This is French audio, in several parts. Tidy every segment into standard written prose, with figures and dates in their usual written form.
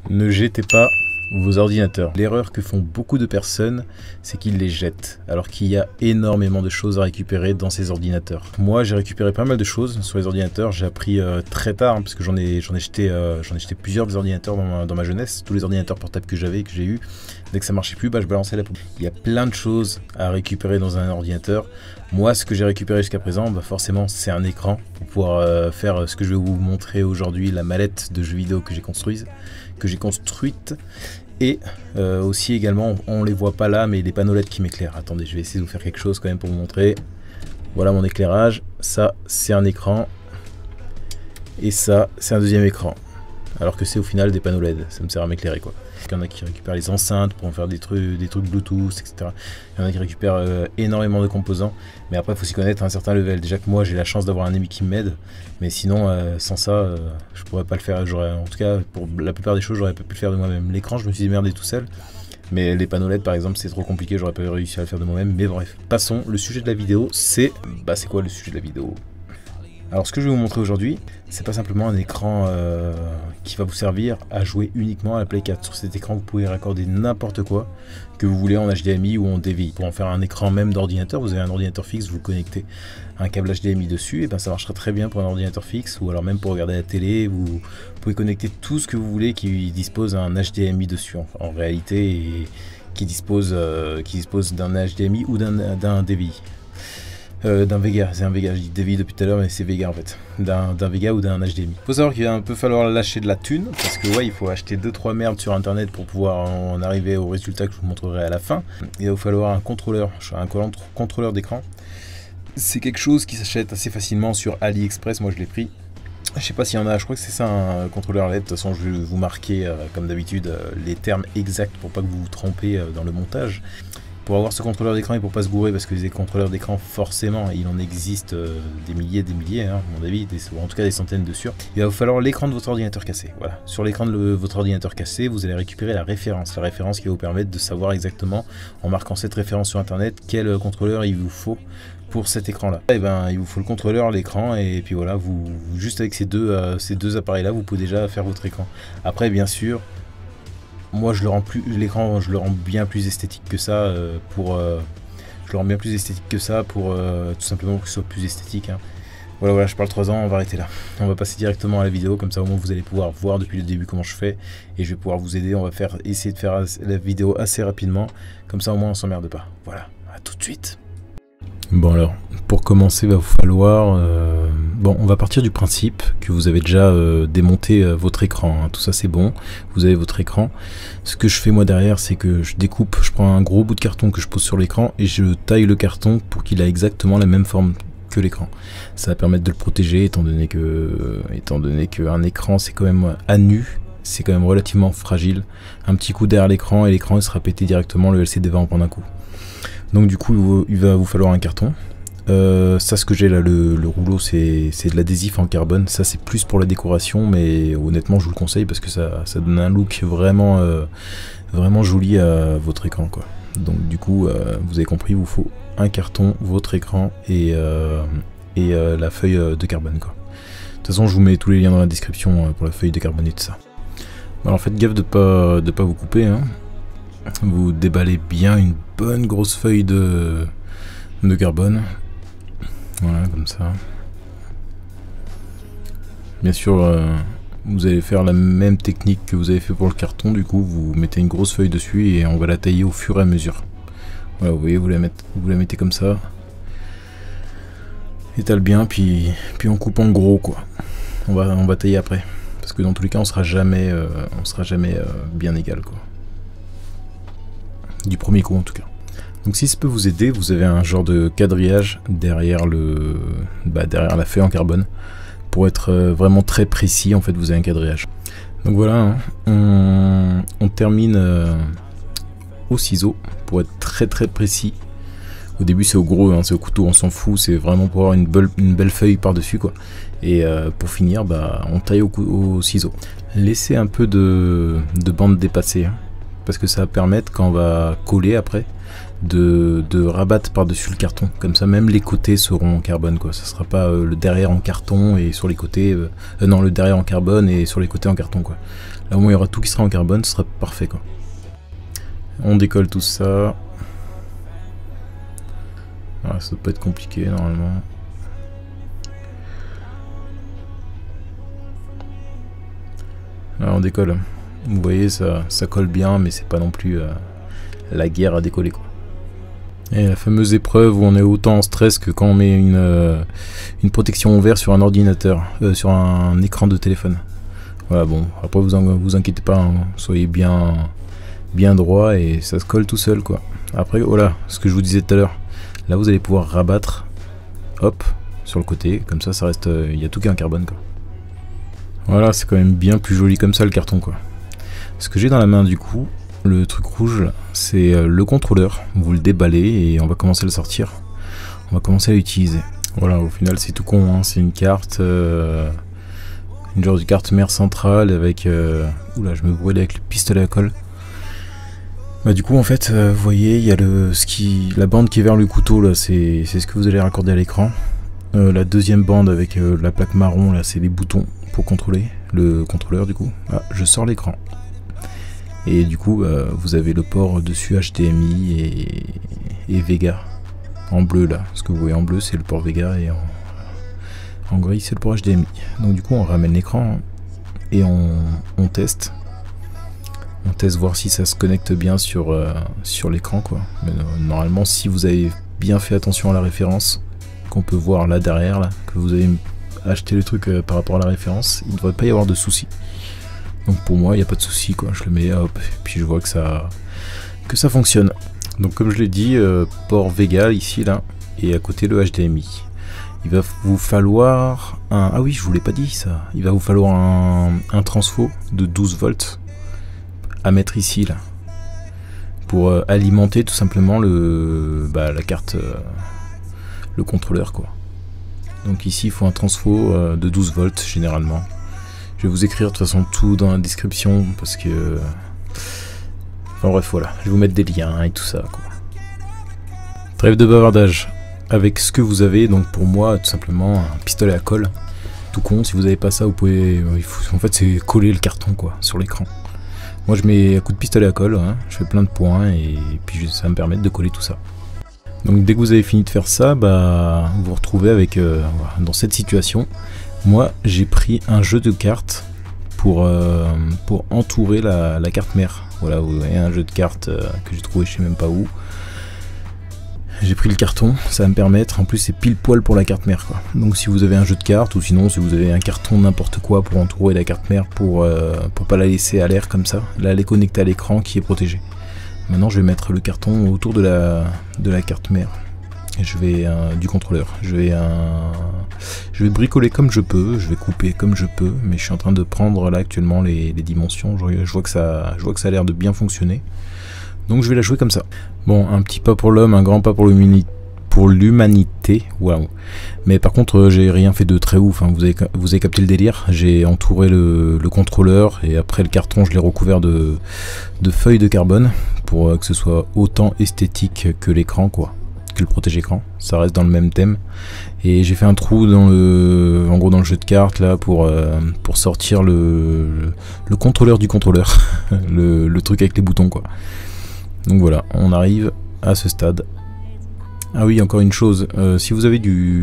Ne jetez pas vos ordinateurs. L'erreur que font beaucoup de personnes, c'est qu'ils les jettent, alors qu'il y a énormément de choses à récupérer dans ces ordinateurs. Moi, j'ai récupéré pas mal de choses sur les ordinateurs. J'ai appris très tard, parce que j'en ai jeté plusieurs des ordinateurs dans ma jeunesse. Tous les ordinateurs portables que j'avais, que j'ai eu, dès que ça marchait plus, je balançais la poubelle. Il y a plein de choses à récupérer dans un ordinateur. Moi, ce que j'ai récupéré jusqu'à présent, forcément, c'est un écran pour pouvoir faire ce que je vais vous montrer aujourd'hui, la mallette de jeux vidéo que j'ai construite. Et aussi également, on les voit pas là, mais les panneaux LED qui m'éclairent. Attendez, je vais essayer de vous faire quelque chose quand même pour vous montrer. Voilà mon éclairage. Ça, c'est un écran. Et ça, c'est un deuxième écran. Alors que c'est au final des panneaux LED. Ça me sert à m'éclairer, quoi. Il y en a qui récupèrent les enceintes pour en faire des trucs Bluetooth, etc. Il y en a qui récupèrent énormément de composants. Mais après, il faut s'y connaître à un certain level. Déjà que moi, j'ai la chance d'avoir un ami qui m'aide. Mais sinon, sans ça, je pourrais pas le faire. En tout cas, pour la plupart des choses, j'aurais pas pu le faire de moi-même. L'écran, je me suis démerdé tout seul. Mais les panneaux LED, par exemple, c'est trop compliqué. J'aurais pas réussi à le faire de moi-même. Mais bref, passons. Le sujet de la vidéo, c'est... c'est quoi le sujet de la vidéo ? Alors ce que je vais vous montrer aujourd'hui, c'est pas simplement un écran qui va vous servir à jouer uniquement à la Play 4. Sur cet écran, vous pouvez raccorder n'importe quoi que vous voulez en HDMI ou en DVI. Pour en faire un écran même d'ordinateur, vous avez un ordinateur fixe, vous connectez un câble HDMI dessus, et ça marchera très bien pour un ordinateur fixe, ou alors même pour regarder la télé. Vous pouvez connecter tout ce que vous voulez qui dispose d'un HDMI dessus en réalité, et qui dispose d'un HDMI ou d'un DVI. D'un Vega, c'est un Vega, je dis DVI depuis tout à l'heure, mais c'est Vega en fait, d'un Vega ou d'un HDMI. Faut savoir qu'il va un peu falloir lâcher de la thune, parce que ouais, il faut acheter 2-3 merdes sur internet pour pouvoir en arriver au résultat que je vous montrerai à la fin. Il va falloir un contrôleur d'écran. C'est quelque chose qui s'achète assez facilement sur AliExpress, moi je l'ai pris. Je sais pas s'il y en a, je crois que c'est ça un contrôleur LED. De toute façon, je vais vous marquer comme d'habitude les termes exacts pour pas que vous vous trompez dans le montage. Pour avoir ce contrôleur d'écran et pour pas se gourer, parce que les contrôleurs d'écran, forcément, il en existe des milliers, à mon avis, ou en tout cas des centaines de sûrs. Il va vous falloir l'écran de votre ordinateur cassé. Voilà. Sur l'écran de votre ordinateur cassé, vous allez récupérer la référence qui va vous permettre de savoir exactement, en marquant cette référence sur internet, quel contrôleur il vous faut pour cet écran là. Et il vous faut le contrôleur, l'écran, et puis voilà, juste avec ces deux appareils là, vous pouvez déjà faire votre écran. Après, bien sûr, moi l'écran je le rends bien plus esthétique que ça tout simplement pour que ce soit plus esthétique, hein. Voilà, je parle 3 ans, on va arrêter là. On va passer directement à la vidéo, comme ça au moins vous allez pouvoir voir depuis le début comment je fais, et je vais pouvoir vous aider. On va essayer de faire la vidéo assez rapidement, comme ça au moins on s'emmerde pas. Voilà, à tout de suite. Bon alors, pour commencer, il va vous falloir... on va partir du principe que vous avez déjà démonté votre écran, hein. Tout ça c'est bon, vous avez votre écran. Ce que je fais moi derrière, c'est que je prends un gros bout de carton que je pose sur l'écran et je taille le carton pour qu'il ait exactement la même forme que l'écran. Ça va permettre de le protéger, étant donné qu'un écran c'est quand même à nu, c'est quand même relativement fragile. Un petit coup derrière l'écran et l'écran il sera pété directement, le LCD va en prendre un coup. Donc du coup il va vous falloir un carton. Ça, ce que j'ai là, le rouleau, c'est de l'adhésif en carbone. Ça c'est plus pour la décoration, mais honnêtement je vous le conseille parce que ça donne un look vraiment joli à votre écran, quoi. Donc du coup vous avez compris, il vous faut un carton, votre écran et la feuille de carbone, quoi. De toute façon je vous mets tous les liens dans la description pour la feuille de carbone et tout ça. Alors faites gaffe de pas vous couper, hein. Vous déballez bien une bonne grosse feuille de carbone. Voilà, comme ça. Bien sûr, vous allez faire la même technique que vous avez fait pour le carton. Du coup, vous mettez une grosse feuille dessus et on va la tailler au fur et à mesure. Voilà, vous voyez, vous la mettez comme ça. Étale bien, puis on coupe en gros, quoi. On va tailler après, parce que dans tous les cas, on sera jamais bien égal, quoi. Du premier coup, en tout cas. Donc si ça peut vous aider, vous avez un genre de quadrillage derrière la feuille en carbone. Pour être vraiment très précis, en fait, vous avez un quadrillage. Donc voilà, hein, on termine au ciseau pour être très précis. Au début c'est au gros, hein, c'est au couteau, on s'en fout, c'est vraiment pour avoir une belle feuille par-dessus, quoi. Et pour finir, on taille au ciseau. Laissez un peu de bande dépassée, hein, parce que ça va permettre, quand on va coller après, de rabattre par-dessus le carton. Comme ça, même les côtés seront en carbone, quoi. Ça sera pas le derrière en carton et sur les côtés... non, le derrière en carbone et sur les côtés en carton, quoi. Là au moins il y aura tout qui sera en carbone, ce sera parfait quoi. On décolle tout ça. Ah, ça peut être compliqué normalement. Là on décolle. Vous voyez ça colle bien, mais c'est pas non plus la guerre à décoller quoi. Et la fameuse épreuve où on est autant en stress que quand on met une protection vert sur un ordinateur, sur un écran de téléphone. Voilà, bon, après vous inquiétez pas, hein, soyez bien droit et ça se colle tout seul quoi. Après voilà, ce que je vous disais tout à l'heure, là vous allez pouvoir rabattre, hop, sur le côté, comme ça reste, il y a tout qui est en carbone quoi. Voilà, c'est quand même bien plus joli comme ça le carton quoi. Ce que j'ai dans la main du coup, le truc rouge, c'est le contrôleur. Vous le déballez et on va commencer à le sortir. On va commencer à l'utiliser. Voilà, au final c'est tout con, hein. C'est une carte, une genre de carte mère centrale avec... Oula, je me brûle avec le pistolet à colle. Bah du coup en fait, vous voyez, il y a la bande qui est vers le couteau là, c'est ce que vous allez raccorder à l'écran. La deuxième bande avec la plaque marron là, c'est les boutons pour contrôler le contrôleur du coup. Ah, je sors l'écran. Et du coup, vous avez le port dessus HDMI et Vega en bleu là. Ce que vous voyez en bleu, c'est le port Vega et en gris, c'est le port HDMI. Donc du coup, on ramène l'écran et on teste. On teste voir si ça se connecte bien sur l'écran quoi. Mais, normalement, si vous avez bien fait attention à la référence qu'on peut voir là derrière, là, que vous avez acheté le truc par rapport à la référence, il ne devrait pas y avoir de soucis. Donc pour moi il n'y a pas de souci quoi, je le mets hop, et puis je vois que ça fonctionne. Donc comme je l'ai dit, port Vega ici là, et à côté le HDMI. Il va vous falloir un... Ah oui, je vous l'ai pas dit ça. Il va vous falloir un transfo de 12 volts à mettre ici là, pour alimenter tout simplement la carte, le contrôleur quoi. Donc ici il faut un transfo de 12 volts généralement. Je vais vous écrire de toute façon tout dans la description parce que... Enfin bref voilà, je vais vous mettre des liens et tout ça quoi. Trêve de bavardage. Avec ce que vous avez, donc pour moi tout simplement un pistolet à colle. Tout con, si vous n'avez pas ça vous pouvez... en fait c'est coller le carton quoi sur l'écran. Moi je mets un coup de pistolet à colle, hein, je fais plein de points et puis ça va me permettre de coller tout ça. Donc dès que vous avez fini de faire ça, bah, vous vous retrouvez avec dans cette situation. Moi j'ai pris un jeu de cartes pour entourer la carte mère. Voilà, vous voyez un jeu de cartes que j'ai trouvé je sais même pas où. J'ai pris le carton, ça va me permettre, en plus c'est pile poil pour la carte mère quoi. Donc si vous avez un jeu de cartes ou sinon si vous avez un carton n'importe quoi pour entourer la carte mère pour pas la laisser à l'air comme ça, là elle est connectée à l'écran qui est protégée. Maintenant je vais mettre le carton autour de la carte mère. Et je vais du contrôleur. Je vais bricoler comme je peux, je vais couper comme je peux, mais je suis en train de prendre là actuellement les dimensions. Je vois que ça a l'air de bien fonctionner. Donc je vais la jouer comme ça. Bon, un petit pas pour l'homme, un grand pas pour l'humanité. Waouh. Mais par contre, j'ai rien fait de très ouf. Hein. Vous avez capté le délire. J'ai entouré le contrôleur et après le carton, je l'ai recouvert de feuilles de carbone pour que ce soit autant esthétique que l'écran, quoi. Que le protège-écran, ça reste dans le même thème. Et j'ai fait un trou dans en gros dans le jeu de cartes là pour sortir le contrôleur du contrôleur, le truc avec les boutons quoi. Donc voilà, on arrive à ce stade. Ah oui, encore une chose, si vous avez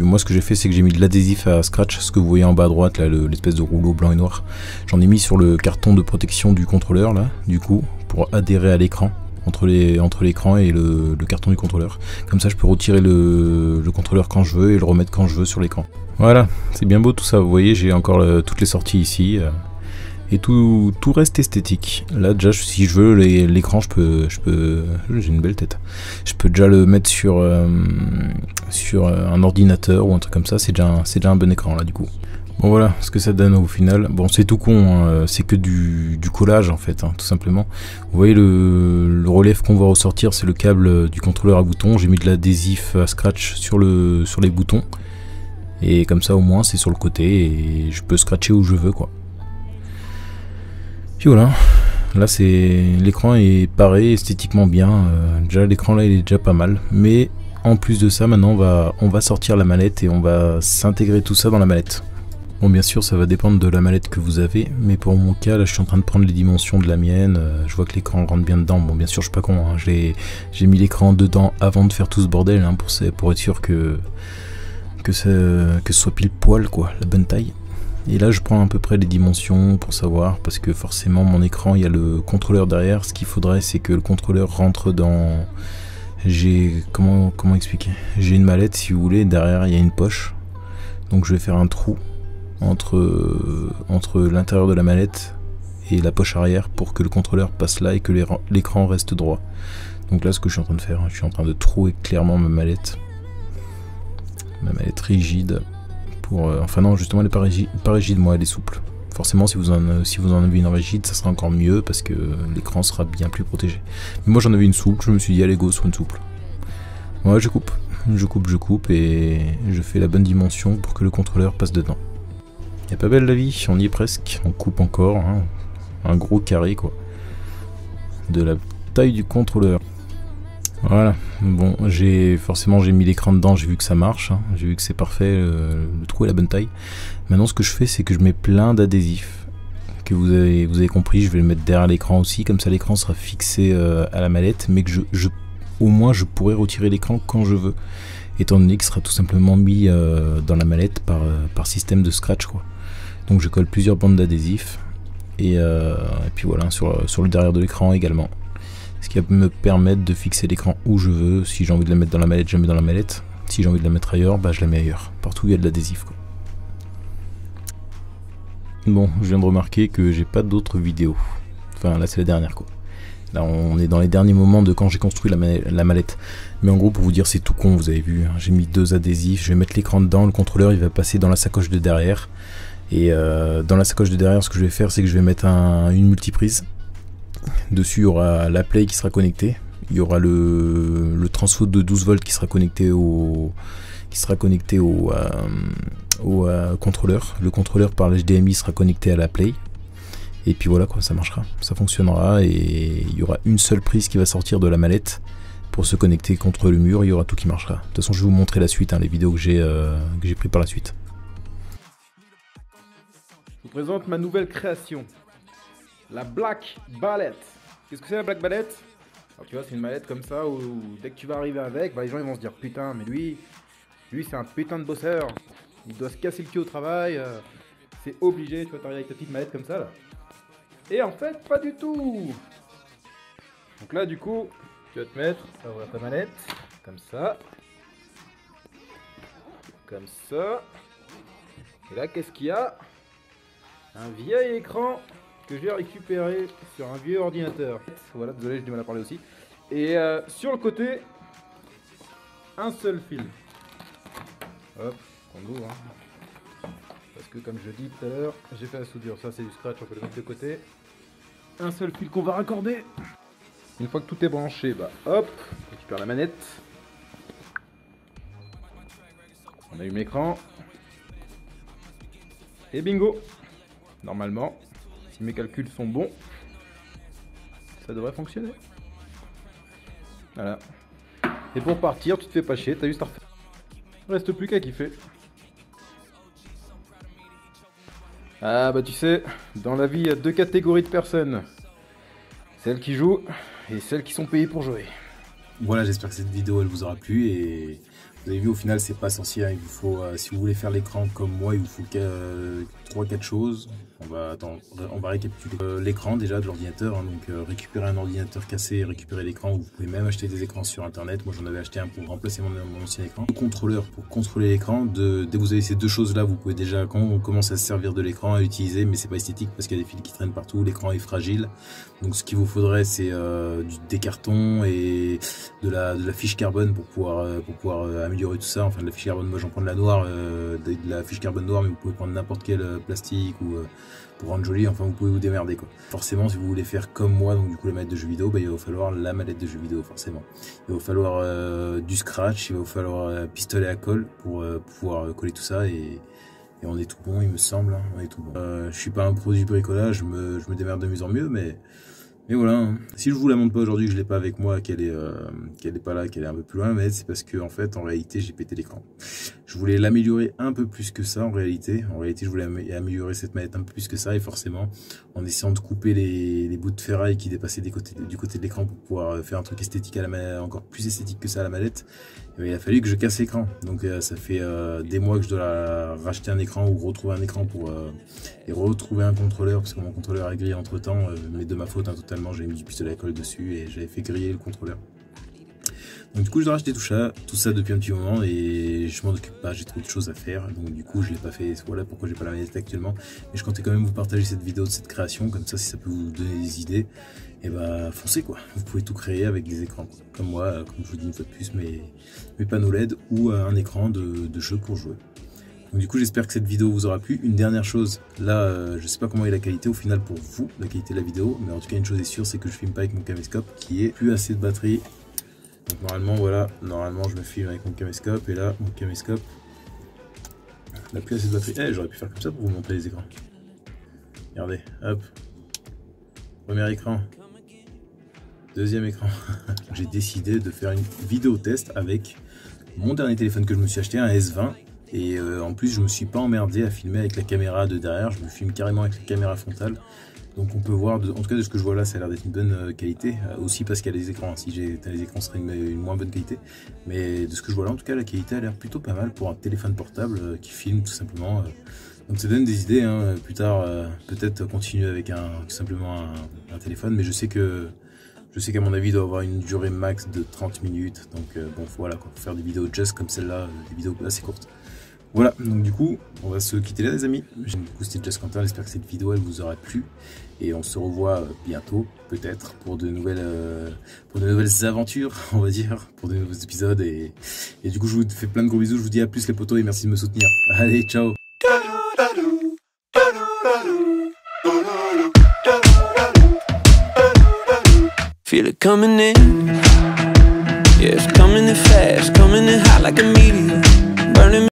moi ce que j'ai fait c'est que j'ai mis de l'adhésif à scratch, ce que vous voyez en bas à droite là, l'espèce de rouleau blanc et noir. J'en ai mis sur le carton de protection du contrôleur là, du coup, pour adhérer à l'écran. Entre l'écran et le carton du contrôleur. Comme ça je peux retirer le contrôleur quand je veux et le remettre quand je veux sur l'écran. Voilà, c'est bien beau tout ça, vous voyez j'ai encore toutes les sorties ici. Et tout reste esthétique. Là déjà si je veux l'écran je peux j'ai une belle tête. Je peux déjà le mettre sur un ordinateur ou un truc comme ça, c'est déjà un bon écran là du coup. Bon voilà ce que ça donne au final. Bon c'est tout con, hein. C'est que du collage en fait, hein, tout simplement. Vous voyez le relief qu'on va ressortir, c'est le câble du contrôleur à boutons. J'ai mis de l'adhésif à scratch sur les boutons. Et comme ça au moins c'est sur le côté et je peux scratcher où je veux quoi. Puis voilà, là l'écran est paré esthétiquement bien. Déjà l'écran là il est déjà pas mal. Mais en plus de ça maintenant on va sortir la mallette et on va s'intégrer tout ça dans la mallette. Bon, bien sûr, ça va dépendre de la mallette que vous avez, mais pour mon cas, là, je suis en train de prendre les dimensions de la mienne. Je vois que l'écran rentre bien dedans. Bon, bien sûr, je suis pas con, hein. J'ai mis l'écran dedans avant de faire tout ce bordel, hein, pour être sûr que ce soit pile poil, quoi, la bonne taille. Et là, je prends à peu près les dimensions pour savoir, parce que forcément, mon écran, il y a le contrôleur derrière. Ce qu'il faudrait, c'est que le contrôleur rentre dans... Comment expliquer? J'ai une mallette, si vous voulez, derrière, il y a une poche. Donc, je vais faire un trou entre l'intérieur de la mallette et la poche arrière pour que le contrôleur passe là et que l'écran reste droit. Donc là, ce que je suis en train de faire, je suis en train de trouer clairement ma mallette rigide pour enfin non, justement elle est pas rigide, moi elle est souple. Forcément, si vous en avez une rigide, ça sera encore mieux parce que l'écran sera bien plus protégé. Mais moi j'en avais une souple, je me suis dit allez go sur une souple. Ouais, je coupe et je fais la bonne dimension pour que le contrôleur passe dedans. Y a pas belle la vie, on y est presque, on coupe encore, hein. Un gros carré quoi, de la taille du contrôleur. Voilà, bon, forcément j'ai mis l'écran dedans, j'ai vu que ça marche, hein. J'ai vu que c'est parfait, le trou est la bonne taille. Maintenant ce que je fais, c'est que je mets plein d'adhésifs, que vous avez compris, je vais le mettre derrière l'écran aussi, comme ça l'écran sera fixé à la mallette, mais que au moins je pourrai retirer l'écran quand je veux, étant donné qu'il sera tout simplement mis dans la mallette par système de scratch quoi. Donc je colle plusieurs bandes d'adhésifs et puis voilà, sur le derrière de l'écran également. Ce qui va me permettre de fixer l'écran où je veux. Si j'ai envie de la mettre dans la mallette, je la mets dans la mallette. Si j'ai envie de la mettre ailleurs, bah je la mets ailleurs. Partout où il y a de l'adhésif quoi. Bon, je viens de remarquer que j'ai pas d'autres vidéos. Enfin là c'est la dernière quoi. Là on est dans les derniers moments de quand j'ai construit la mallette. Mais en gros pour vous dire c'est tout con, vous avez vu, hein, j'ai mis 2 adhésifs, je vais mettre l'écran dedans, le contrôleur il va passer dans la sacoche de derrière. Et dans la sacoche de derrière, ce que je vais faire, c'est que je vais mettre une multiprise. Dessus, il y aura la Play qui sera connectée. Il y aura le transfo de 12 volts qui sera connecté au contrôleur. Le contrôleur par l'HDMI sera connecté à la Play. Et puis voilà quoi, ça marchera, ça fonctionnera. Et il y aura une seule prise qui va sortir de la mallette pour se connecter contre le mur. Il y aura tout qui marchera. De toute façon, je vais vous montrer la suite, hein, les vidéos que j'ai pris par la suite. Je vous présente ma nouvelle création, la Black Ballette. Qu'est-ce que c'est la Black Ballette? Alors tu vois, c'est une mallette comme ça où dès que tu vas arriver avec, bah, les gens ils vont se dire putain, mais lui c'est un putain de bosseur, il doit se casser le cul au travail, c'est obligé, tu vas t'arriver avec ta petite mallette comme ça là. Et en fait, pas du tout. Donc là du coup, tu vas te mettre, tu vas ouvrir ta mallette, comme ça. Et là qu'est-ce qu'il y a? Un vieil écran que j'ai récupéré sur un vieux ordinateur. Voilà, désolé, j'ai du mal à parler aussi. Et sur le côté, un seul fil. Hop, on ouvre. Hein. Parce que comme je dis tout à l'heure, j'ai fait la soudure. Ça c'est du scratch, on peut le mettre de côté. Un seul fil qu'on va raccorder. Une fois que tout est branché, bah hop, on récupère la manette. On allume l'écran. Et bingo! Normalement, si mes calculs sont bons, ça devrait fonctionner. Voilà. Et pour partir, tu te fais pas chier, t'as juste à refaire. Il reste plus qu'à kiffer. Ah bah tu sais, dans la vie il y a 2 catégories de personnes. Celles qui jouent et celles qui sont payées pour jouer. Voilà, j'espère que cette vidéo elle vous aura plu et vous avez vu au final c'est pas essentiel, hein. Il vous faut, si vous voulez faire l'écran comme moi, il vous faut 3-4 choses. On va récapituler l'écran déjà de l'ordinateur, hein. Donc récupérer un ordinateur cassé, récupérer l'écran. Vous pouvez même acheter des écrans sur internet. Moi j'en avais acheté un pour remplacer mon ancien écran. Le contrôleur pour contrôler l'écran. Dès que vous avez ces 2 choses là, vous pouvez déjà, quand on commence à se servir de l'écran, à l'utiliser, mais c'est pas esthétique parce qu'il y a des fils qui traînent partout, l'écran est fragile. Donc ce qu'il vous faudrait c'est des cartons et de la fiche carbone pour pouvoir améliorer tout ça. Enfin de la fiche carbone, moi j'en prends de la noire, de la fiche carbone noire, mais vous pouvez prendre n'importe quel plastique ou pour rendre joli, enfin vous pouvez vous démerder quoi. Forcément si vous voulez faire comme moi, donc du coup la manette de jeu vidéo, bah, il va vous falloir la manette de jeu vidéo forcément. Il va vous falloir du scratch, il va vous falloir pistolet à colle pour pouvoir coller tout ça et on est tout bon il me semble, hein, on est tout bon. Je suis pas un pro du bricolage, je me démerde de mieux en mieux, mais Mais voilà, hein. Si je vous la montre pas aujourd'hui, que je l'ai pas avec moi, qu'elle est pas là, qu'elle est un peu plus loin, mais c'est parce que en fait, en réalité, j'ai pété l'écran. Je voulais l'améliorer un peu plus que ça, en réalité. En réalité, je voulais améliorer cette manette un peu plus que ça, et forcément, en essayant de couper les bouts de ferraille qui dépassaient du côté de l'écran pour pouvoir faire un truc esthétique à la manette, encore plus esthétique que ça à la manette, il a fallu que je casse l'écran. Donc ça fait des mois que je dois racheter un écran ou retrouver un écran pour et retrouver un contrôleur, parce que mon contrôleur a grillé entre temps, mais de ma faute, hein, totalement. J'ai mis du pistolet à colle dessus et j'avais fait griller le contrôleur. Donc du coup je dois racheter tout ça depuis un petit moment et je m'en occupe pas, j'ai trop de choses à faire, donc du coup je l'ai pas fait. Voilà pourquoi j'ai pas la manette actuellement, mais je comptais quand même vous partager cette vidéo de cette création, comme ça si ça peut vous donner des idées, et bah foncez quoi, vous pouvez tout créer avec des écrans quoi. Comme moi, comme je vous dis une fois de plus, mes panneaux LED ou un écran de jeu pour jouer. Donc du coup j'espère que cette vidéo vous aura plu. Une dernière chose, là je sais pas comment est la qualité au final pour vous, la qualité de la vidéo, mais en tout cas une chose est sûre, c'est que je filme pas avec mon caméscope qui est plus assez de batterie. Donc normalement voilà, normalement je me filme avec mon caméscope et là mon caméscope n'a plus assez de batterie. Eh, j'aurais pu faire comme ça pour vous montrer les écrans. Regardez, hop. Premier écran. Deuxième écran. J'ai décidé de faire une vidéo test avec mon dernier téléphone que je me suis acheté, un S20. Et en plus je me suis pas emmerdé à filmer avec la caméra de derrière, je me filme carrément avec la caméra frontale. Donc on peut voir, en tout cas de ce que je vois là, ça a l'air d'être une bonne qualité, aussi parce qu'il y a les écrans, si j'étais les écrans seraient une moins bonne qualité, mais de ce que je vois là, en tout cas la qualité a l'air plutôt pas mal pour un téléphone portable qui filme tout simplement. Donc ça donne des idées, hein. Plus tard peut-être continuer avec tout simplement un téléphone, mais je sais qu'à mon avis il doit avoir une durée max de 30 minutes, donc bon voilà quoi, pour faire des vidéos just comme celle-là, des vidéos assez courtes. Voilà, donc du coup, on va se quitter là les amis. Du coup c'était Just Quentin, j'espère que cette vidéo elle vous aura plu. Et on se revoit bientôt, peut-être, pour de nouvelles aventures, on va dire, pour de nouveaux épisodes. Et du coup je vous fais plein de gros bisous, je vous dis à plus les potos et merci de me soutenir. Allez, ciao. Feel it coming in, yeah, it's coming in fast, coming in hot like a meteor, burning me.